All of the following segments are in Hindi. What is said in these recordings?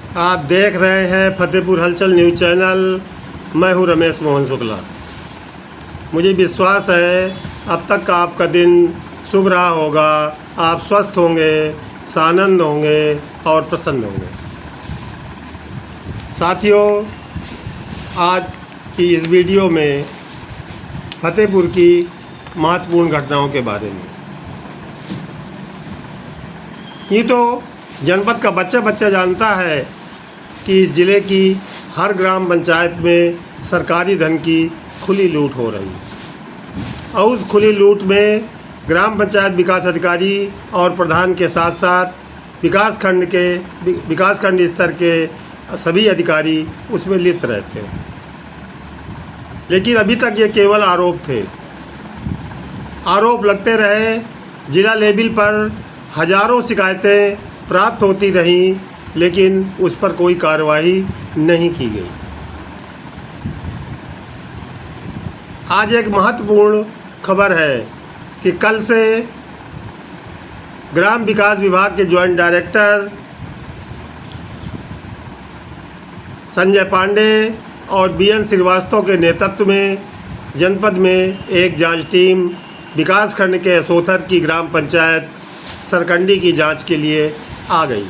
आप देख रहे हैं फतेहपुर हलचल न्यूज़ चैनल। मैं हूं रमेश मोहन शुक्ला। मुझे विश्वास है अब तक का आपका दिन शुभ रहा होगा। आप स्वस्थ होंगे, सानंद होंगे और प्रसन्न होंगे। साथियों, आज की इस वीडियो में फतेहपुर की महत्वपूर्ण घटनाओं के बारे में। ये तो जनपद का बच्चा बच्चा जानता है कि ज़िले की हर ग्राम पंचायत में सरकारी धन की खुली लूट हो रही है और उस खुली लूट में ग्राम पंचायत विकास अधिकारी और प्रधान के साथ साथ विकासखंड स्तर के सभी अधिकारी उसमें लिप्त रहते हैं। लेकिन अभी तक ये केवल आरोप थे। आरोप लगते रहे। जिला लेवल पर हजारों शिकायतें प्राप्त होती रहीं, लेकिन उस पर कोई कार्रवाई नहीं की गई। आज एक महत्वपूर्ण खबर है कि कल से ग्राम विकास विभाग के जॉइंट डायरेक्टर संजय पांडे और बीएन श्रीवास्तव के नेतृत्व में जनपद में एक जांच टीम विकासखंड के असोथर की ग्राम पंचायत सरकंडी की जांच के लिए आ गई।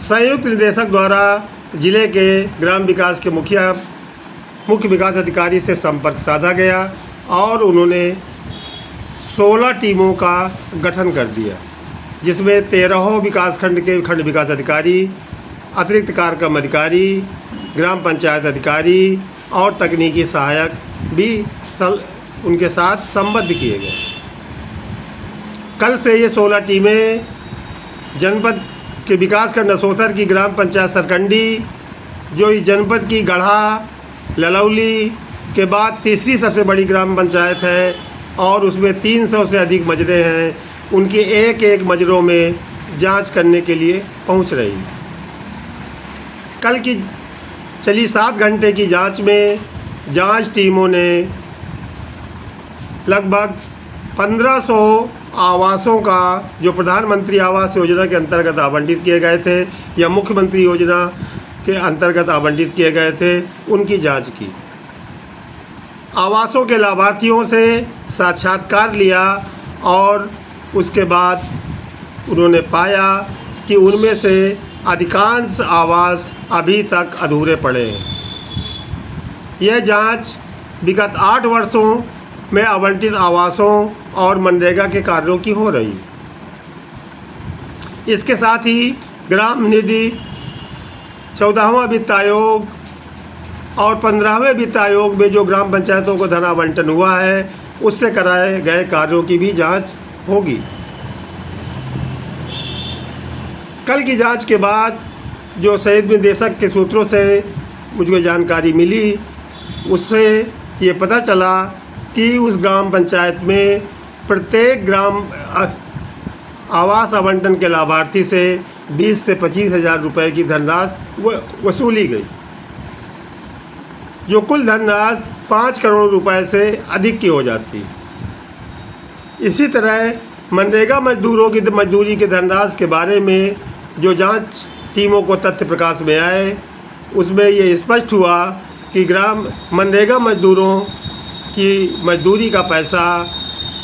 संयुक्त निदेशक द्वारा जिले के ग्राम विकास के मुख्य विकास अधिकारी से संपर्क साधा गया और उन्होंने 16 टीमों का गठन कर दिया, जिसमें 13 विकासखंड के खंड विकास अधिकारी, अतिरिक्त कार्यक्रम अधिकारी, ग्राम पंचायत अधिकारी और तकनीकी सहायक भी उनके साथ संबद्ध किए गए। कल से ये 16 टीमें जनपद के विकासखंड असोथर की ग्राम पंचायत सरकंडी, जो इस जनपद की गढ़ा ललौली के बाद तीसरी सबसे बड़ी ग्राम पंचायत है और उसमें 300 से अधिक मजरे हैं, उनके एक एक मजरों में जांच करने के लिए पहुंच रही। कल की चली 7 घंटे की जांच में जांच टीमों ने लगभग 1500 आवासों का, जो प्रधानमंत्री आवास योजना के अंतर्गत आवंटित किए गए थे या मुख्यमंत्री योजना के अंतर्गत आवंटित किए गए थे, उनकी जांच की। आवासों के लाभार्थियों से साक्षात्कार लिया और उसके बाद उन्होंने पाया कि उनमें से अधिकांश आवास अभी तक अधूरे पड़े हैं। यह जांच विगत 8 वर्षों में आवंटित आवासों और मनरेगा के कार्यों की हो रही। इसके साथ ही ग्राम निधि 14वां वित्त आयोग और 15वें वित्त आयोग में जो ग्राम पंचायतों को धन आवंटन हुआ है, उससे कराए गए कार्यों की भी जांच होगी। कल की जांच के बाद जो संयुक्त निदेशक के सूत्रों से मुझको जानकारी मिली, उससे ये पता चला कि उस ग्राम पंचायत में प्रत्येक ग्राम आवास आवंटन के लाभार्थी से 20 से 25 हज़ार रुपये की धनराशि वसूली गई, जो कुल धनराशि 5 करोड़ रुपए से अधिक की हो जाती है। इसी तरह मनरेगा मजदूरों की मजदूरी के धनराशि के बारे में जो जांच टीमों को तथ्य प्रकाश में आए, उसमें ये स्पष्ट हुआ कि मनरेगा मजदूरों की मजदूरी का पैसा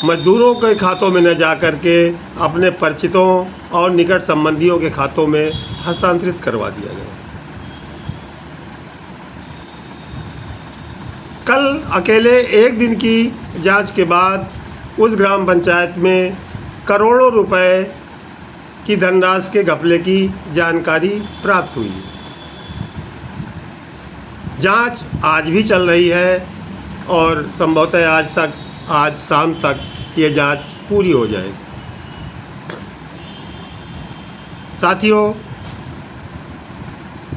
मजदूरों के खातों में न जा कर के अपने परिचितों और निकट संबंधियों के खातों में हस्तांतरित करवा दिया गया। कल अकेले एक दिन की जांच के बाद उस ग्राम पंचायत में करोड़ों रुपए की धनराशि के घपले की जानकारी प्राप्त हुई। जांच आज भी चल रही है और संभवतः आज शाम तक ये जांच पूरी हो जाएगी। साथियों,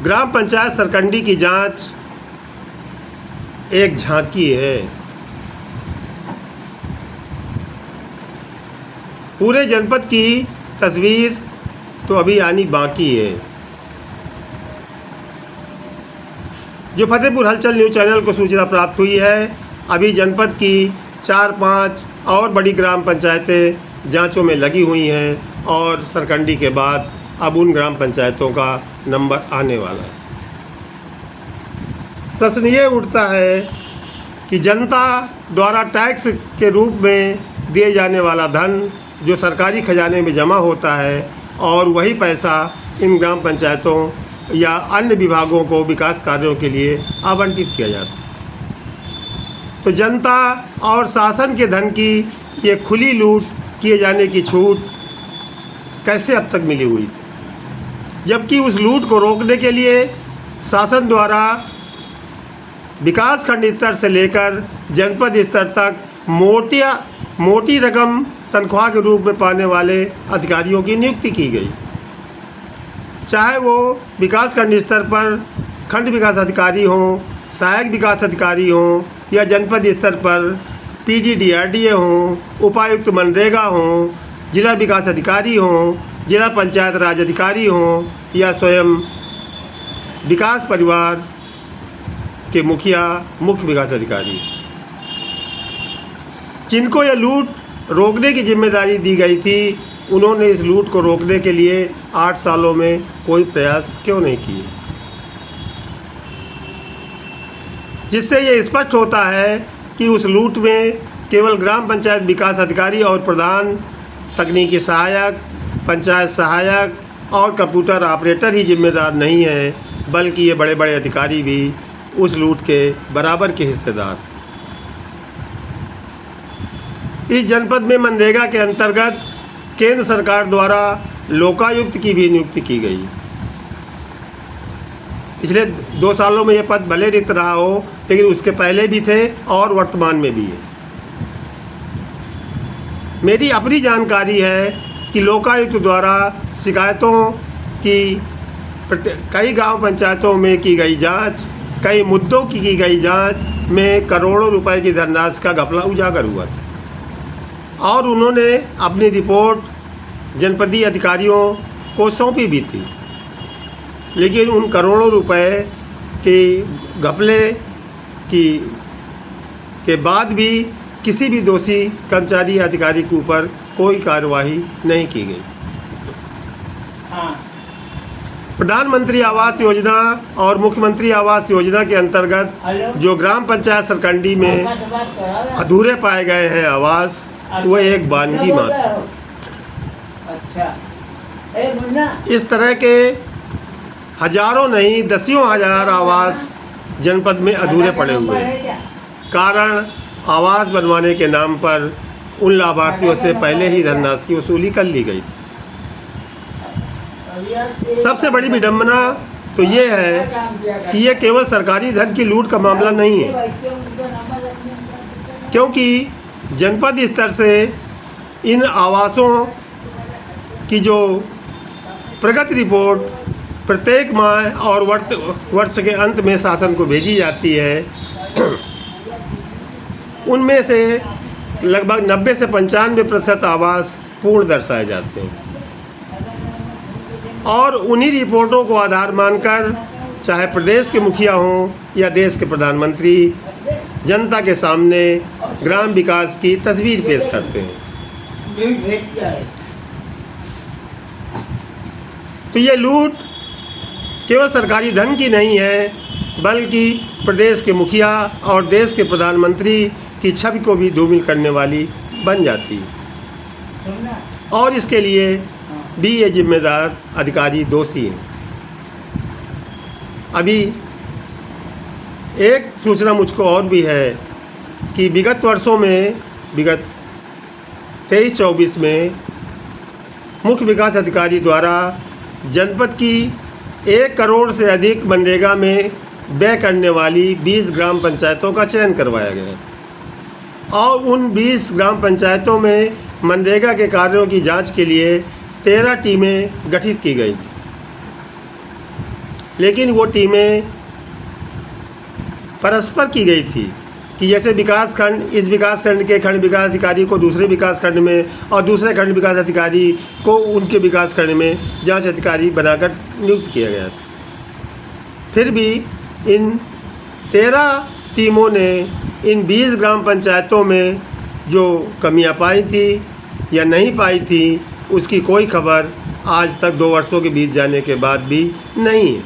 ग्राम पंचायत सरकंडी की जांच एक झांकी है। पूरे जनपद की तस्वीर तो अभी आनी बाकी है। जो फतेहपुर हलचल न्यूज़ चैनल को सूचना प्राप्त हुई है, अभी जनपद की 4-5 और बड़ी ग्राम पंचायतें जांचों में लगी हुई हैं और सरकंडी के बाद अब उन ग्राम पंचायतों का नंबर आने वाला है। प्रश्न ये उठता है कि जनता द्वारा टैक्स के रूप में दिए जाने वाला धन जो सरकारी खजाने में जमा होता है और वही पैसा इन ग्राम पंचायतों या अन्य विभागों को विकास कार्यों के लिए आवंटित किया जाता है। तो जनता और शासन के धन की ये खुली लूट किए जाने की छूट कैसे अब तक मिली हुई, जबकि उस लूट को रोकने के लिए शासन द्वारा विकास खंड स्तर से लेकर जनपद स्तर तक मोटी रकम तनख्वाह के रूप में पाने वाले अधिकारियों की नियुक्ति की गई। चाहे वो विकास खंड स्तर पर खंड विकास अधिकारी हों, सहायक विकास अधिकारी हों या जनपद स्तर पर PDDRDA हों, उपायुक्त मनरेगा हों, जिला विकास अधिकारी हों, जिला पंचायत राज अधिकारी हों या स्वयं विकास परिवार के मुखिया मुख्य विकास अधिकारी, जिनको यह लूट रोकने की जिम्मेदारी दी गई थी, उन्होंने इस लूट को रोकने के लिए 8 सालों में कोई प्रयास क्यों नहीं किए। जिससे ये स्पष्ट होता है कि उस लूट में केवल ग्राम पंचायत विकास अधिकारी और प्रधान, तकनीकी सहायक, पंचायत सहायक और कंप्यूटर ऑपरेटर ही जिम्मेदार नहीं है, बल्कि ये बड़े बड़े अधिकारी भी उस लूट के बराबर के हिस्सेदार। इस जनपद में मनरेगा के अंतर्गत केंद्र सरकार द्वारा लोकायुक्त की भी नियुक्ति की गई। पिछले 2 सालों में यह पद भले रिक्त रहा हो, लेकिन उसके पहले भी थे और वर्तमान में भी है। मेरी अपनी जानकारी है कि लोकायुक्त द्वारा शिकायतों की कई गांव पंचायतों में की गई जांच, कई मुद्दों की गई जांच में करोड़ों रुपए की धनराशि का घपला उजागर हुआ था और उन्होंने अपनी रिपोर्ट जनपदीय अधिकारियों को सौंपी भी थी। लेकिन उन करोड़ों रुपए के घपले के बाद भी किसी भी दोषी कर्मचारी या अधिकारी के ऊपर कोई कार्यवाही नहीं की गई। प्रधानमंत्री आवास योजना और मुख्यमंत्री आवास योजना के अंतर्गत जो ग्राम पंचायत सरकंडी में अधूरे पाए गए हैं आवास, वह एक वानगी मात्र। इस तरह के हजारों नहीं दसियों हजार आवास जनपद में अधूरे पड़े हुए हैं। कारण आवास बनवाने के नाम पर उन लाभार्थियों से पहले ही धनराशि की वसूली कर ली गई। सबसे बड़ी विडंबना तो ये है कि ये केवल सरकारी धन की लूट का मामला नहीं है, क्योंकि जनपद स्तर से इन आवासों की जो प्रगति रिपोर्ट प्रत्येक माह और वर्ष के अंत में शासन को भेजी जाती है, उनमें से लगभग 90 से 95% आवास पूर्ण दर्शाए जाते हैं। और उन्हीं रिपोर्टों को आधार मानकर चाहे प्रदेश के मुखिया हों या देश के प्रधानमंत्री जनता के सामने ग्राम विकास की तस्वीर पेश करते हैं। तो ये लूट केवल सरकारी धन की नहीं है, बल्कि प्रदेश के मुखिया और देश के प्रधानमंत्री की छवि को भी धूमिल करने वाली बन जाती है और इसके लिए भी ये जिम्मेदार अधिकारी दोषी हैं। अभी एक सूचना मुझको और भी है कि विगत वर्षों में, विगत 23-24 में मुख्य विकास अधिकारी द्वारा जनपद की 1 करोड़ से अधिक मनरेगा में व्यय करने वाली 20 ग्राम पंचायतों का चयन करवाया गया और उन 20 ग्राम पंचायतों में मनरेगा के कार्यों की जांच के लिए 13 टीमें गठित की गई। लेकिन वो टीमें परस्पर की गई थी कि जैसे विकासखंड, इस विकासखंड के खंड विकास अधिकारी को दूसरे विकासखंड में और दूसरे खंड विकास अधिकारी को उनके विकासखंड में जांच अधिकारी बनाकर नियुक्त किया गया। फिर भी इन 13 टीमों ने इन 20 ग्राम पंचायतों में जो कमियां पाई थी या नहीं पाई थी, उसकी कोई खबर आज तक 2 वर्षों के बीत जाने के बाद भी नहीं है,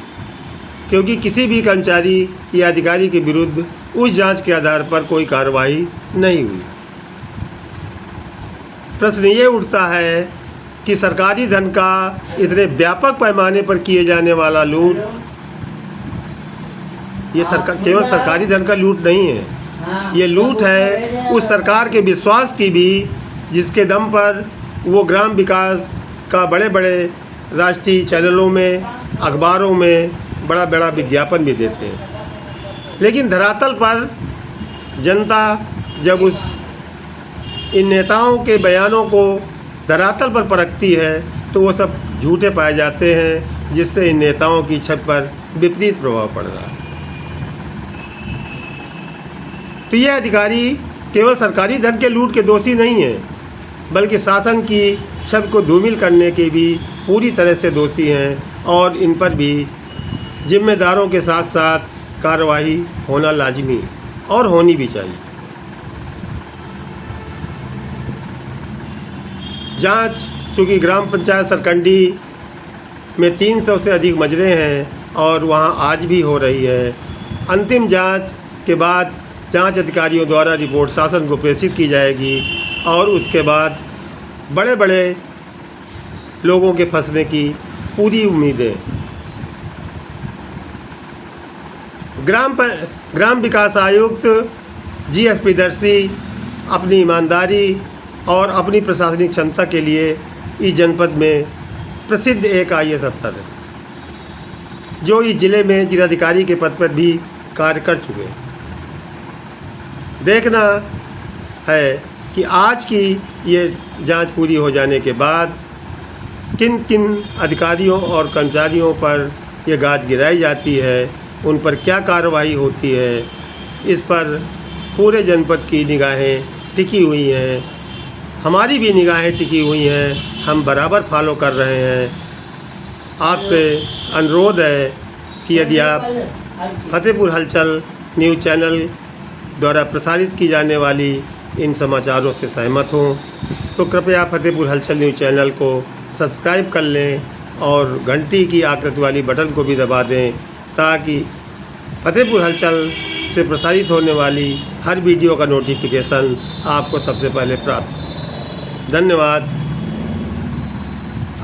क्योंकि किसी भी कर्मचारी या अधिकारी के विरुद्ध उस जांच के आधार पर कोई कार्रवाई नहीं हुई। प्रश्न ये उठता है कि सरकारी धन का इतने व्यापक पैमाने पर किए जाने वाला लूट, ये केवल सरकारी धन का लूट नहीं है, ये लूट है उस सरकार के विश्वास की भी, जिसके दम पर वो ग्राम विकास का बड़े बड़े राष्ट्रीय चैनलों में, अखबारों में बड़ा बड़ा विज्ञापन भी देते हैं। लेकिन धरातल पर जनता जब इन नेताओं के बयानों को धरातल पर परखती है तो वो सब झूठे पाए जाते हैं, जिससे इन नेताओं की छवि पर विपरीत प्रभाव पड़ रहा है। तो ये अधिकारी केवल सरकारी धन के लूट के दोषी नहीं हैं, बल्कि शासन की छवि को धूमिल करने के भी पूरी तरह से दोषी हैं, और इन पर भी जिम्मेदारों के साथ साथ कार्रवाई होना लाजिमी है और होनी भी चाहिए। जांच चूँकि ग्राम पंचायत सरकंडी में 300 से अधिक मजरे हैं और वहां आज भी हो रही है। अंतिम जांच के बाद जांच अधिकारियों द्वारा रिपोर्ट शासन को प्रेषित की जाएगी और उसके बाद बड़े बड़े लोगों के फंसने की पूरी उम्मीद है। ग्राम विकास आयुक्त GS प्रियदर्शी अपनी ईमानदारी और अपनी प्रशासनिक क्षमता के लिए इस जनपद में प्रसिद्ध एक IAS अफसर है, जो इस जिले में जिलाधिकारी के पद पर भी कार्य कर चुके हैं। देखना है कि आज की ये जांच पूरी हो जाने के बाद किन किन अधिकारियों और कर्मचारियों पर ये गाज गिराई जाती है, उन पर क्या कार्रवाई होती है। इस पर पूरे जनपद की निगाहें टिकी हुई हैं, हमारी भी निगाहें टिकी हुई हैं, हम बराबर फॉलो कर रहे हैं। आपसे अनुरोध है कि यदि आप फतेहपुर हलचल न्यूज़ चैनल द्वारा प्रसारित की जाने वाली इन समाचारों से सहमत हों तो कृपया फतेहपुर हलचल न्यूज़ चैनल को सब्सक्राइब कर लें और घंटी की आकृति वाली बटन को भी दबा दें, ताकि फतेहपुर हलचल से प्रसारित होने वाली हर वीडियो का नोटिफिकेशन आपको सबसे पहले प्राप्त। धन्यवाद।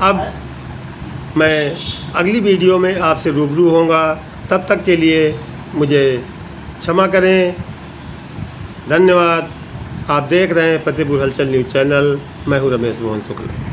अब मैं अगली वीडियो में आपसे रूबरू होऊंगा, तब तक के लिए मुझे क्षमा करें। धन्यवाद। आप देख रहे हैं फतेहपुर हलचल न्यूज़ चैनल। मैं हूं रमेश मोहन शुक्ला।